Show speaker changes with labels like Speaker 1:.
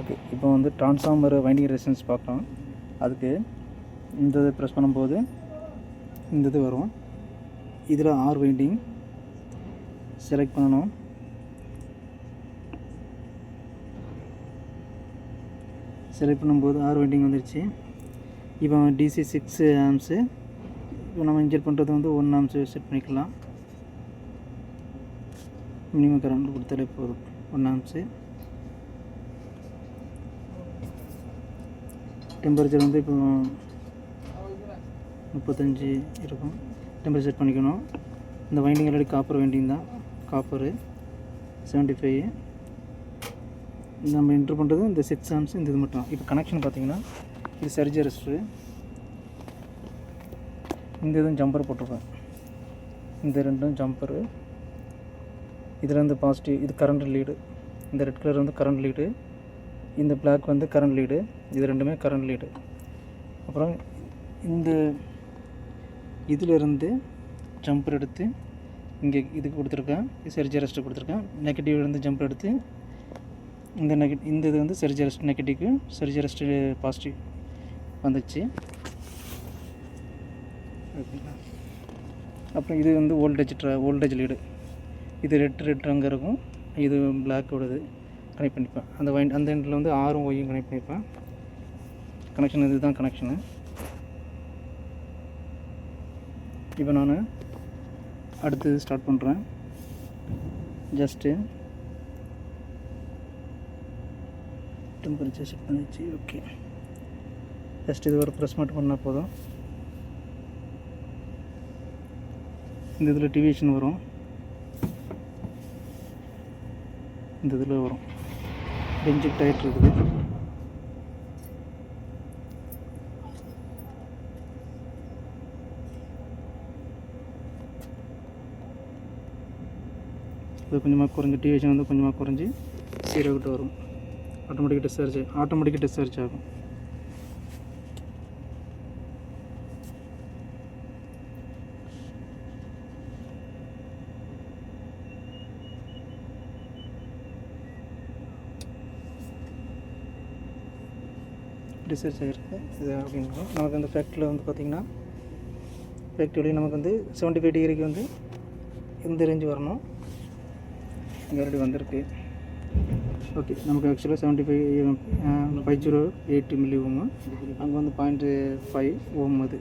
Speaker 1: Okay, இப்போ வந்து transformer winding resistance பார்க்கலாம். அதுக்கு இந்த இதை ப்ரெஸ் பண்ணும்போது இந்த இது வரும். இதில் ஆர் வைண்டிங் செலக்ட் பண்ணணும். செலக்ட் பண்ணும்போது ஆர் வைண்டிங் வந்துடுச்சு. இப்போ டிசி 6 ஆம்ஸு. இப்போ நம்ம இன்ஜெக்ட் பண்ணுறது வந்து 1 ஆம்ஸு செட் பண்ணிக்கலாம். மினிமம் கரண்ட் கொடுத்தாலே போதும். 1 ஆம்ஸு. டெம்பரேச்சர் வந்து இப்போ 35 இருக்கும். டெம்பரேச்சர் செட் பண்ணிக்கணும். இந்த வைண்டிங் ஆல்ரெடி காப்பர் வைண்டிங் தான். காப்பரு 75. நம்ம என்ட்ரு பண்ணுறது இந்த 6 ஆம்ஸ். இந்த இது மட்டும். இப்போ கனெக்ஷன் பார்த்திங்கன்னா இது சர்ஜ் ரெஜிஸ்டரு. இந்த இதுவும் ஜம்பர் போட்டிருக்கேன். இந்த ரெண்டும் ஜம்பரு. இதில் வந்து பாசிட்டிவ். இது கரண்ட் லீடு. இந்த ரெட் கலர் வந்து கரண்ட் லீடு. இந்த பிளாக் வந்து கரண்ட் லீடு. இது ரெண்டுமே கரண்ட் லீடு. அப்புறம் இந்த இதிலிருந்து ஜம்பர் எடுத்து இங்கே இதுக்கு கொடுத்துருக்கேன். சர்ஜ் அரெஸ்ட்டு கொடுத்துருக்கேன். நெகட்டிவ் இருந்து ஜம்பர் எடுத்து இந்த இது வந்து சர்ஜ் அரெஸ்ட் நெகட்டிவ்க்கு, சர்ஜ் அரெஸ்ட்டு பாசிட்டிவ் வந்துச்சு. ஓகேங்களா. அப்புறம் இது வந்து வோல்டேஜ் லீடு. இது ரெட் அங்கே இருக்கும். இது பிளாக்கோடது கனெக்ட் பண்ணிப்பேன். அந்த எண்டில் வந்து ஆரும் ஒய்யும் கனெக்ட் பண்ணிப்பேன். கனெக்ஷன் இது தான் கனெக்ஷனு. இப்போ நான் அடுத்து ஸ்டார்ட் பண்ணுறேன். ஜஸ்ட்டு டெம்பரேச்சர் செட் பண்ணிச்சு. ஓகே, ஜஸ்ட் இது ஒரு ப்ரெஸ் மட்டும் பண்ணால் போதும். இந்த இதில் டிவிஷன் வரும். இந்த இதில் வரும். இன்ஜெக்ட் ஆகிட்டு இருக்குது. இது கொஞ்சமாக குறைஞ்சி டிவிஷன் வந்து கொஞ்சமாக குறைஞ்சி 0 கிட்ட வரும். ஆட்டோமேட்டிக்காக டிஸ்சார்ஜ் ஆகும். டிஸ்சார்ஜ் ஆகிருக்கு இது அப்படின்னா நமக்கு அந்த ஃபேக்ட்ரியில் வந்து பார்த்திங்கன்னா ஃபேக்ட்ரியிலேயே நமக்கு வந்து 75 டிகிரிக்கு வந்து இந்த ரேஞ்சு வரணும். இங்கே ஆல்ரெடி வந்திருக்கு. ஓகே, நமக்கு ஆக்சுவலாக 75 5080 மில்லி ஓம். அங்கே வந்து 0.5 ஓம் அது